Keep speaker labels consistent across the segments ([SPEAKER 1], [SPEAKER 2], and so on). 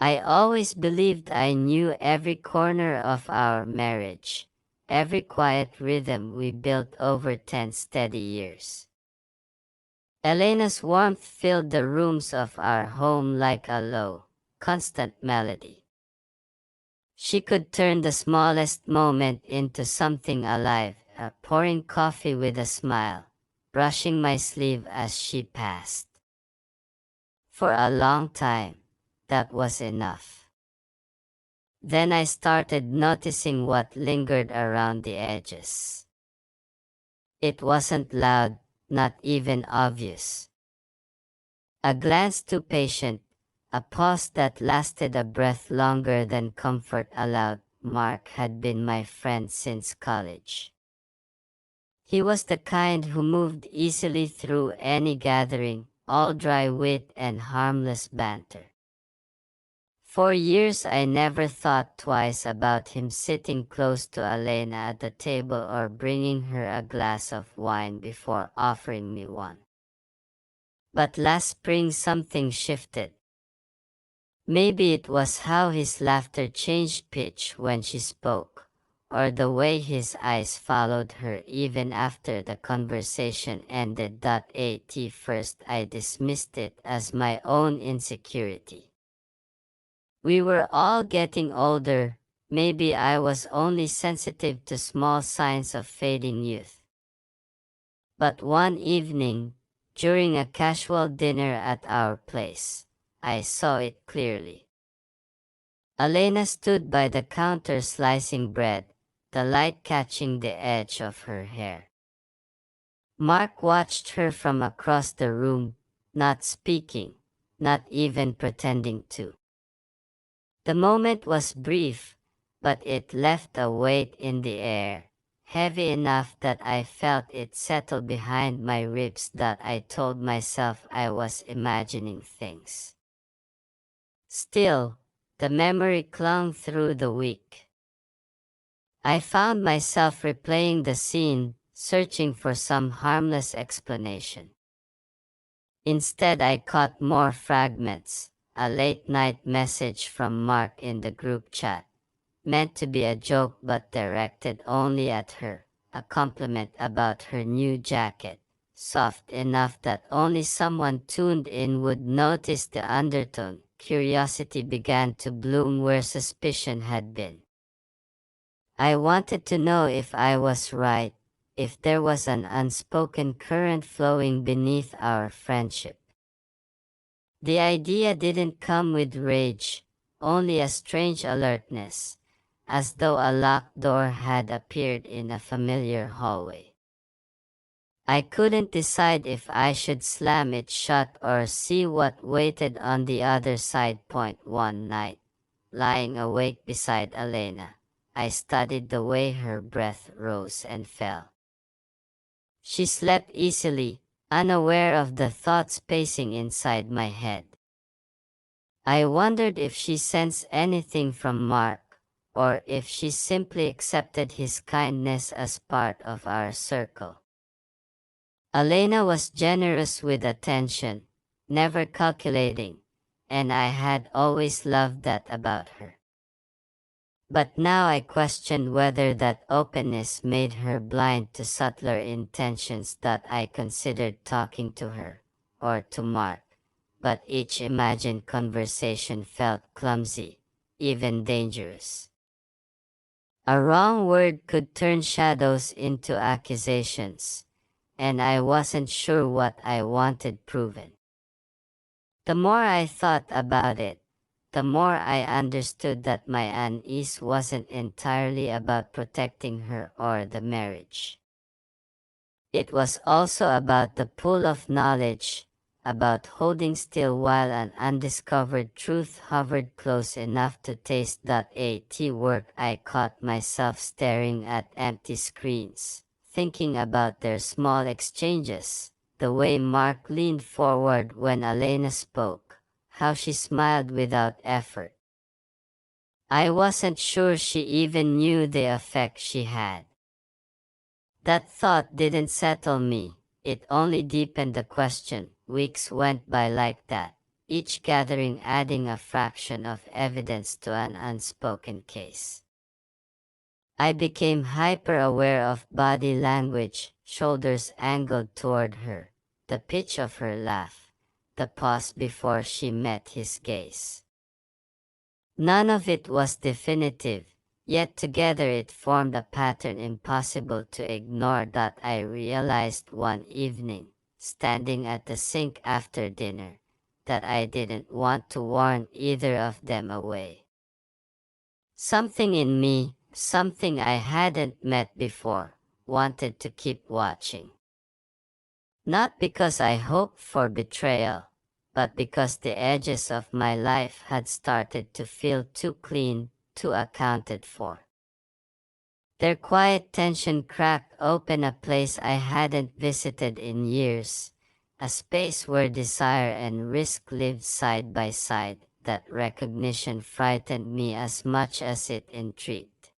[SPEAKER 1] I always believed I knew every corner of our marriage, every quiet rhythm we built over 10 steady years. Elena's warmth filled the rooms of our home like a low, constant melody. She could turn the smallest moment into something alive, pouring coffee with a smile, brushing my sleeve as she passed. For a long time, that was enough. Then I started noticing what lingered around the edges. It wasn't loud, not even obvious. A glance too patient, a pause that lasted a breath longer than comfort allowed. Mark had been my friend since college. He was the kind who moved easily through any gathering, all dry wit and harmless banter. For years I never thought twice about him sitting close to Elena at the table or bringing her a glass of wine before offering me one. But last spring something shifted. Maybe it was how his laughter changed pitch when she spoke, or the way his eyes followed her even after the conversation ended. At first I dismissed it as my own insecurity. We were all getting older, maybe I was only sensitive to small signs of fading youth. But one evening, during a casual dinner at our place, I saw it clearly. Elena stood by the counter slicing bread, the light catching the edge of her hair. Mark watched her from across the room, not speaking, not even pretending to. The moment was brief, but it left a weight in the air, heavy enough that I felt it settle behind my ribs. That I told myself I was imagining things. Still, the memory clung through the week. I found myself replaying the scene, searching for some harmless explanation. Instead, I caught more fragments. A late-night message from Mark in the group chat, meant to be a joke but directed only at her, a compliment about her new jacket, soft enough that only someone tuned in would notice the undertone. Curiosity began to bloom where suspicion had been. I wanted to know if I was right, if there was an unspoken current flowing beneath our friendship. The idea didn't come with rage, only a strange alertness, as though a locked door had appeared in a familiar hallway. I couldn't decide if I should slam it shut or see what waited on the other side. One night, lying awake beside Elena, I studied the way her breath rose and fell. She slept easily, unaware of the thoughts pacing inside my head. I wondered if she sensed anything from Mark, or if she simply accepted his kindness as part of our circle. Elena was generous with attention, never calculating, and I had always loved that about her. But now I questioned whether that openness made her blind to subtler intentions. That I considered talking to her, or to Mark, but each imagined conversation felt clumsy, even dangerous. A wrong word could turn shadows into accusations, and I wasn't sure what I wanted proven. The more I thought about it, the more I understood that my unease wasn't entirely about protecting her or the marriage. It was also about the pull of knowledge, about holding still while an undiscovered truth hovered close enough to taste. At work, I caught myself staring at empty screens, thinking about their small exchanges, the way Mark leaned forward when Elena spoke, how she smiled without effort. I wasn't sure she even knew the effect she had. That thought didn't settle me, it only deepened the question. Weeks went by like that, each gathering adding a fraction of evidence to an unspoken case. I became hyper-aware of body language, shoulders angled toward her, the pitch of her laugh, the pause before she met his gaze. None of it was definitive, yet together it formed a pattern impossible to ignore that I realized one evening, standing at the sink after dinner, that I didn't want to warn either of them away. Something in me, something I hadn't met before, wanted to keep watching. Not because I hoped for betrayal, but because the edges of my life had started to feel too clean, too accounted for. Their quiet tension cracked open a place I hadn't visited in years, a space where desire and risk lived side by side. That recognition frightened me as much as it intrigued.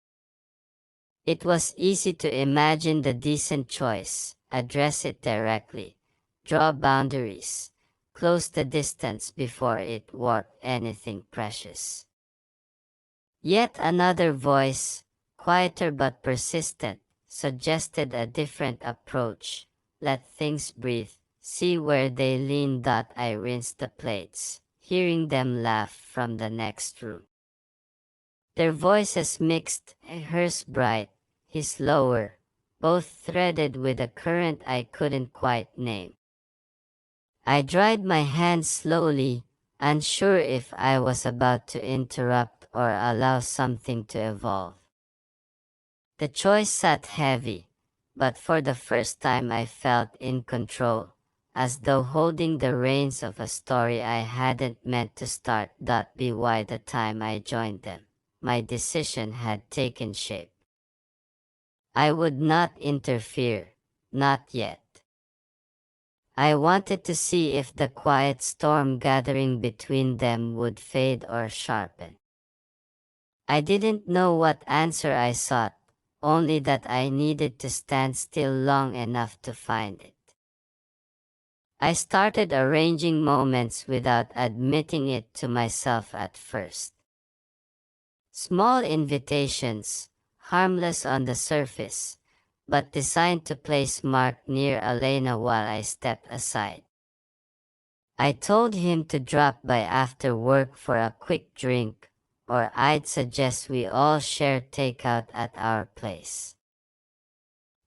[SPEAKER 1] It was easy to imagine the decent choice, address it directly, draw boundaries, close the distance before it warped anything precious. Yet another voice, quieter but persistent, suggested a different approach. Let things breathe, see where they lean. I rinsed the plates, hearing them laugh from the next room. Their voices mixed, hers bright, his lower, both threaded with a current I couldn't quite name. I dried my hands slowly, unsure if I was about to interrupt or allow something to evolve. The choice sat heavy, but for the first time I felt in control, as though holding the reins of a story I hadn't meant to start. By the time I joined them, my decision had taken shape. I would not interfere, not yet. I wanted to see if the quiet storm gathering between them would fade or sharpen. I didn't know what answer I sought, only that I needed to stand still long enough to find it. I started arranging moments without admitting it to myself at first. Small invitations, harmless on the surface, but designed to place Mark near Elena while I stepped aside. I told him to drop by after work for a quick drink, or I'd suggest we all share takeout at our place.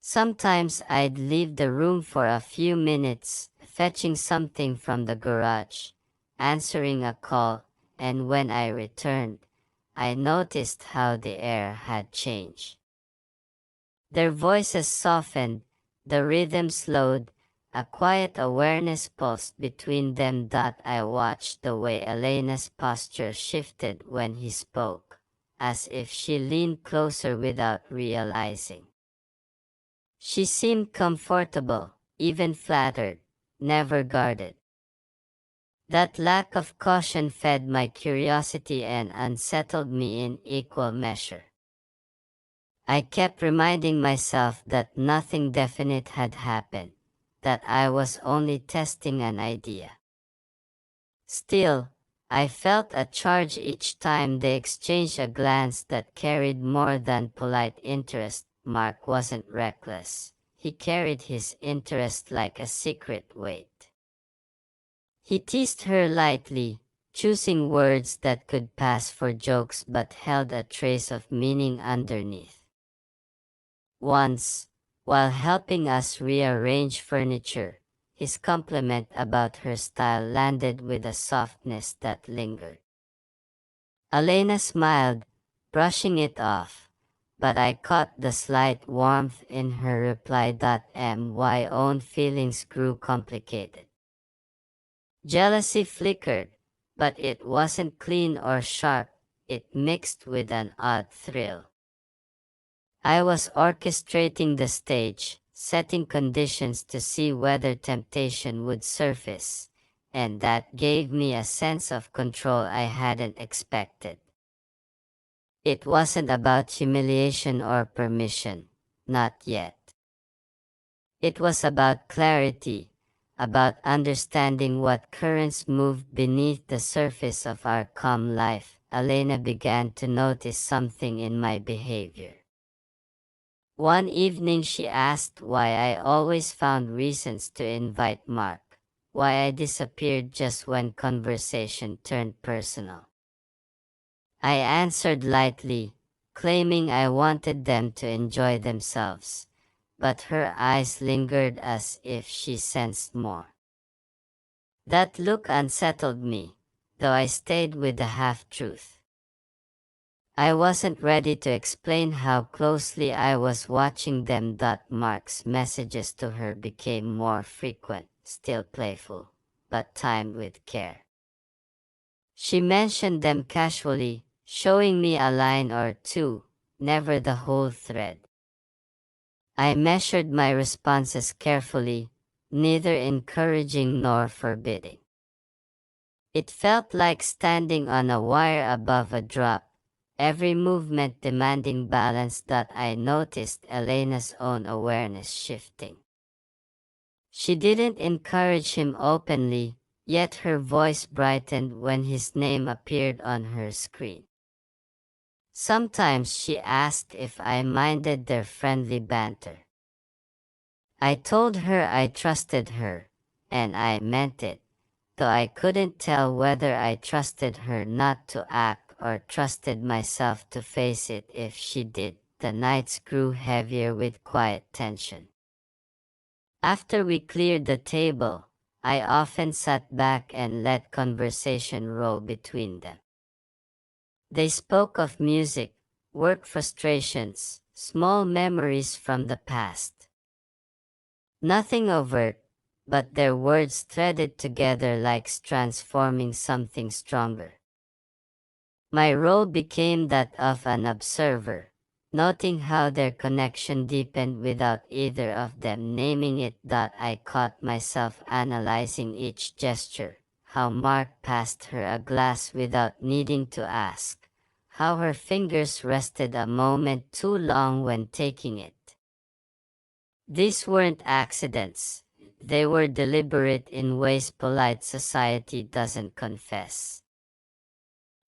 [SPEAKER 1] Sometimes I'd leave the room for a few minutes, fetching something from the garage, answering a call, and when I returned, I noticed how the air had changed. Their voices softened, the rhythm slowed, a quiet awareness pulsed between them. I watched the way Elena's posture shifted when he spoke, as if she leaned closer without realizing. She seemed comfortable, even flattered, never guarded. That lack of caution fed my curiosity and unsettled me in equal measure. I kept reminding myself that nothing definite had happened, that I was only testing an idea. Still, I felt a charge each time they exchanged a glance that carried more than polite interest. Mark wasn't reckless. He carried his interest like a secret weight. He teased her lightly, choosing words that could pass for jokes but held a trace of meaning underneath. Once, while helping us rearrange furniture, his compliment about her style landed with a softness that lingered. Elena smiled, brushing it off, but I caught the slight warmth in her reply. My own feelings grew complicated. Jealousy flickered, but it wasn't clean or sharp, it mixed with an odd thrill. I was orchestrating the stage, setting conditions to see whether temptation would surface, and that gave me a sense of control I hadn't expected. It wasn't about humiliation or permission, not yet. It was about clarity, about understanding what currents moved beneath the surface of our calm life, Elena began to notice something in my behavior. One evening she asked why I always found reasons to invite Mark, why I disappeared just when conversation turned personal. I answered lightly, claiming I wanted them to enjoy themselves, but her eyes lingered as if she sensed more. That look unsettled me, though I stayed with the half-truth. I wasn't ready to explain how closely I was watching them. Mark's messages to her became more frequent, still playful, but timed with care. She mentioned them casually, showing me a line or two, never the whole thread. I measured my responses carefully, neither encouraging nor forbidding. It felt like standing on a wire above a drop, every movement demanding balance. I noticed Elena's own awareness shifting. She didn't encourage him openly, yet her voice brightened when his name appeared on her screen. Sometimes she asked if I minded their friendly banter. I told her I trusted her, and I meant it, though I couldn't tell whether I trusted her not to act or trusted myself to face it if she did. The nights grew heavier with quiet tension. After we cleared the table, I often sat back and let conversation roll between them. They spoke of music, work frustrations, small memories from the past. Nothing overt, but their words threaded together like strands forming something stronger. My role became that of an observer, noting how their connection deepened without either of them naming it. I caught myself analyzing each gesture, how Mark passed her a glass without needing to ask, how her fingers rested a moment too long when taking it. These weren't accidents, they were deliberate in ways polite society doesn't confess.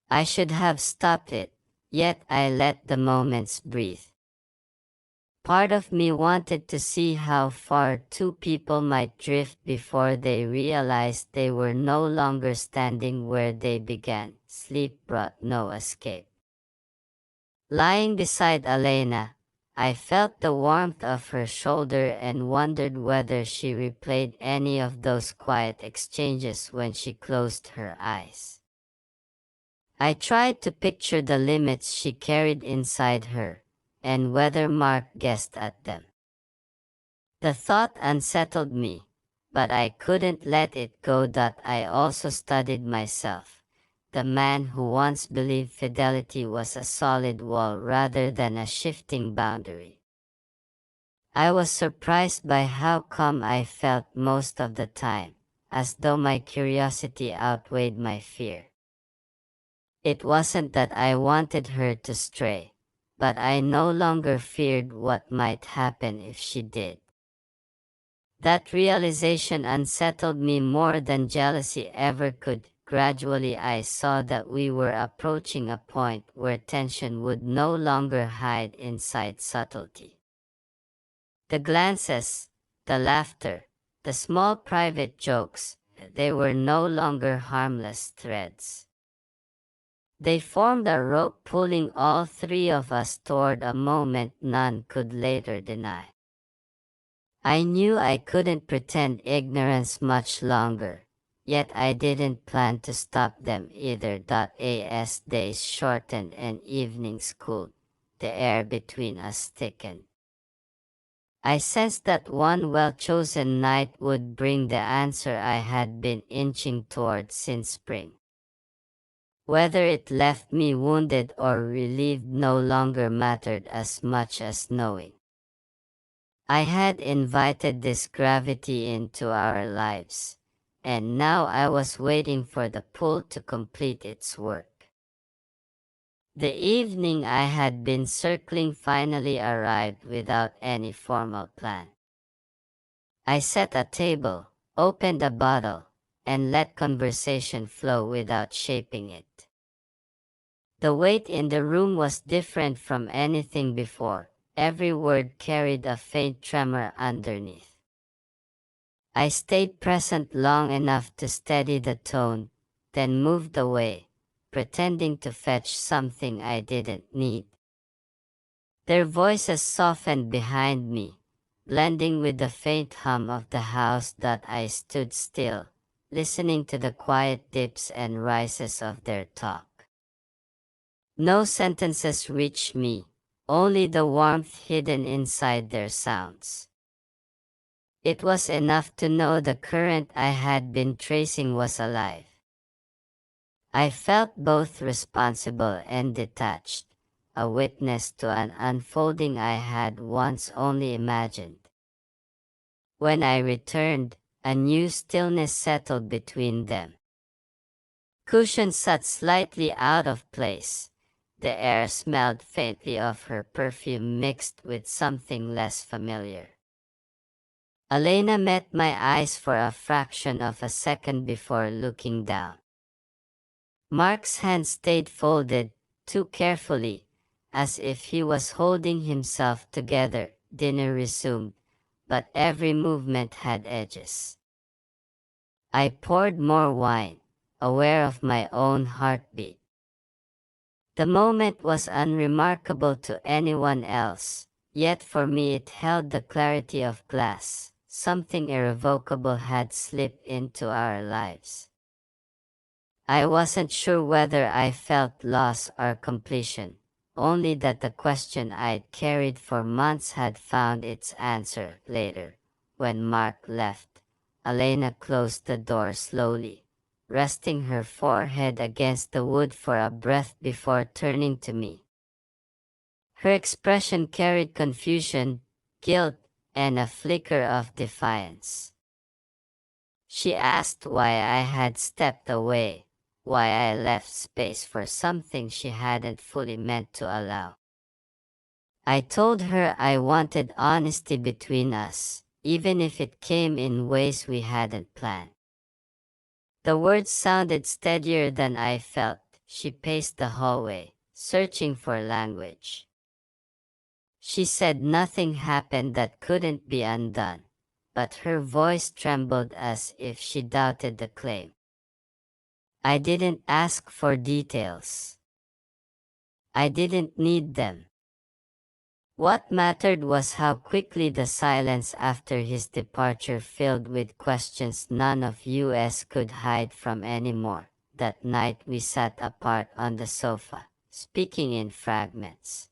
[SPEAKER 1] I should have stopped it, yet I let the moments breathe. Part of me wanted to see how far two people might drift before they realized they were no longer standing where they began. Sleep brought no escape. Lying beside Elena, I felt the warmth of her shoulder and wondered whether she replayed any of those quiet exchanges when she closed her eyes. I tried to picture the limits she carried inside her, and whether Mark guessed at them. The thought unsettled me, but I couldn't let it go. I also studied myself, the man who once believed fidelity was a solid wall rather than a shifting boundary. I was surprised by how calm I felt most of the time, as though my curiosity outweighed my fear. It wasn't that I wanted her to stray, but I no longer feared what might happen if she did. That realization unsettled me more than jealousy ever could. Gradually I saw that we were approaching a point where tension would no longer hide inside subtlety. The glances, the laughter, the small private jokes, they were no longer harmless threads. They formed a rope pulling all three of us toward a moment none could later deny. I knew I couldn't pretend ignorance much longer, yet I didn't plan to stop them either. As days shortened and evenings cooled, the air between us thickened. I sensed that one well-chosen night would bring the answer I had been inching toward since spring. Whether it left me wounded or relieved no longer mattered as much as knowing. I had invited this gravity into our lives, and now I was waiting for the pull to complete its work. The evening I had been circling finally arrived without any formal plan. I set a table, opened a bottle, and let conversation flow without shaping it. The weight in the room was different from anything before. Every word carried a faint tremor underneath. I stayed present long enough to steady the tone, then moved away, pretending to fetch something I didn't need. Their voices softened behind me, blending with the faint hum of the house that I stood still, listening to the quiet dips and rises of their talk. No sentences reached me, only the warmth hidden inside their sounds. It was enough to know the current I had been tracing was alive. I felt both responsible and detached, a witness to an unfolding I had once only imagined. When I returned, a new stillness settled between them. Cushion sat slightly out of place. The air smelled faintly of her perfume mixed with something less familiar. Elena met my eyes for a fraction of a second before looking down. Mark's hand stayed folded, too carefully, as if he was holding himself together. Dinner resumed, but every movement had edges. I poured more wine, aware of my own heartbeat. The moment was unremarkable to anyone else, yet for me it held the clarity of glass. Something irrevocable had slipped into our lives. I wasn't sure whether I felt loss or completion, only that the question I'd carried for months had found its answer later. When Mark left, Elena closed the door slowly, resting her forehead against the wood for a breath before turning to me. Her expression carried confusion, guilt, and a flicker of defiance. She asked why I had stepped away, why I left space for something she hadn't fully meant to allow. I told her I wanted honesty between us, even if it came in ways we hadn't planned. The words sounded steadier than I felt. She paced the hallway, searching for language. She said nothing happened that couldn't be undone, but her voice trembled as if she doubted the claim. I didn't ask for details. I didn't need them. What mattered was how quickly the silence after his departure filled with questions none of us could hide from anymore. That night we sat apart on the sofa, speaking in fragments.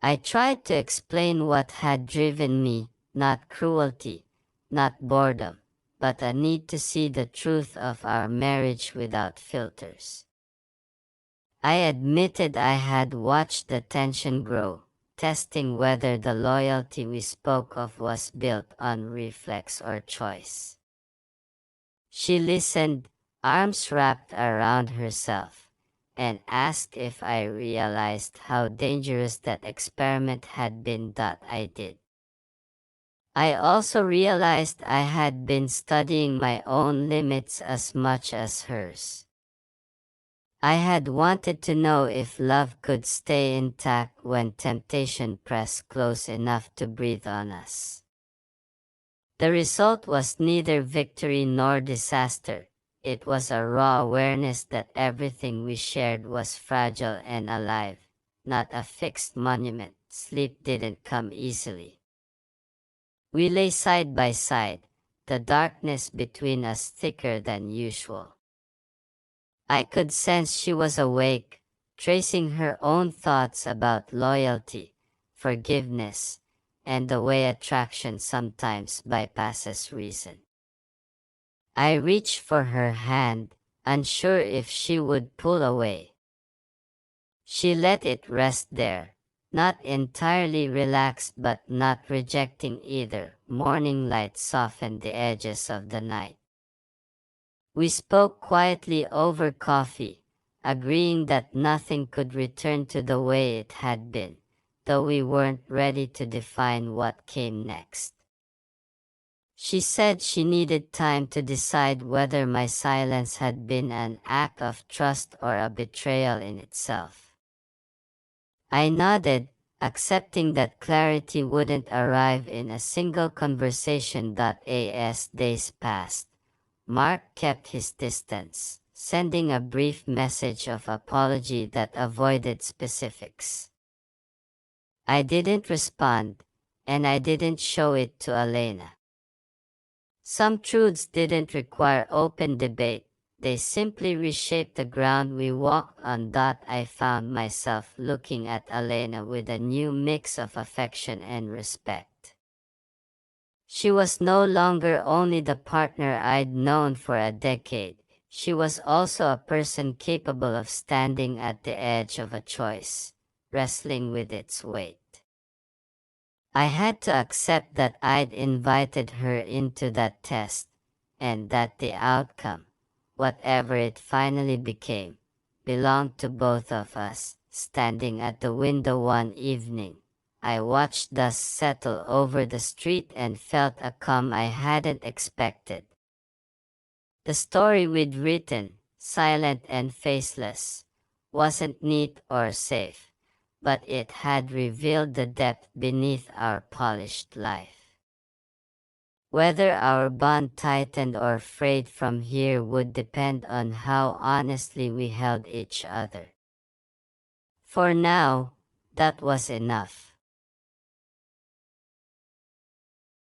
[SPEAKER 1] I tried to explain what had driven me, not cruelty, not boredom, but a need to see the truth of our marriage without filters. I admitted I had watched the tension grow, testing whether the loyalty we spoke of was built on reflex or choice. She listened, arms wrapped around herself, and asked if I realized how dangerous that experiment had been that I did. I also realized I had been studying my own limits as much as hers. I had wanted to know if love could stay intact when temptation pressed close enough to breathe on us. The result was neither victory nor disaster. It was a raw awareness that everything we shared was fragile and alive, not a fixed monument. Sleep didn't come easily. We lay side by side, the darkness between us thicker than usual. I could sense she was awake, tracing her own thoughts about loyalty, forgiveness, and the way attraction sometimes bypasses reason. I reached for her hand, unsure if she would pull away. She let it rest there, not entirely relaxed but not rejecting either. Morning light softened the edges of the night. We spoke quietly over coffee, agreeing that nothing could return to the way it had been, though we weren't ready to define what came next. She said she needed time to decide whether my silence had been an act of trust or a betrayal in itself. I nodded, accepting that clarity wouldn't arrive in a single conversation. As days passed, Mark kept his distance, sending a brief message of apology that avoided specifics. I didn't respond, and I didn't show it to Elena. Some truths didn't require open debate, they simply reshaped the ground we walked on. I found myself looking at Elena with a new mix of affection and respect. She was no longer only the partner I'd known for a decade, she was also a person capable of standing at the edge of a choice, wrestling with its weight. I had to accept that I'd invited her into that test, and that the outcome, whatever it finally became, belonged to both of us. Standing at the window one evening, I watched dust settle over the street and felt a calm I hadn't expected. The story we'd written, silent and faceless, wasn't neat or safe, but it had revealed the depth beneath our polished life. Whether our bond tightened or frayed from here would depend on how honestly we held each other. For now, that was enough.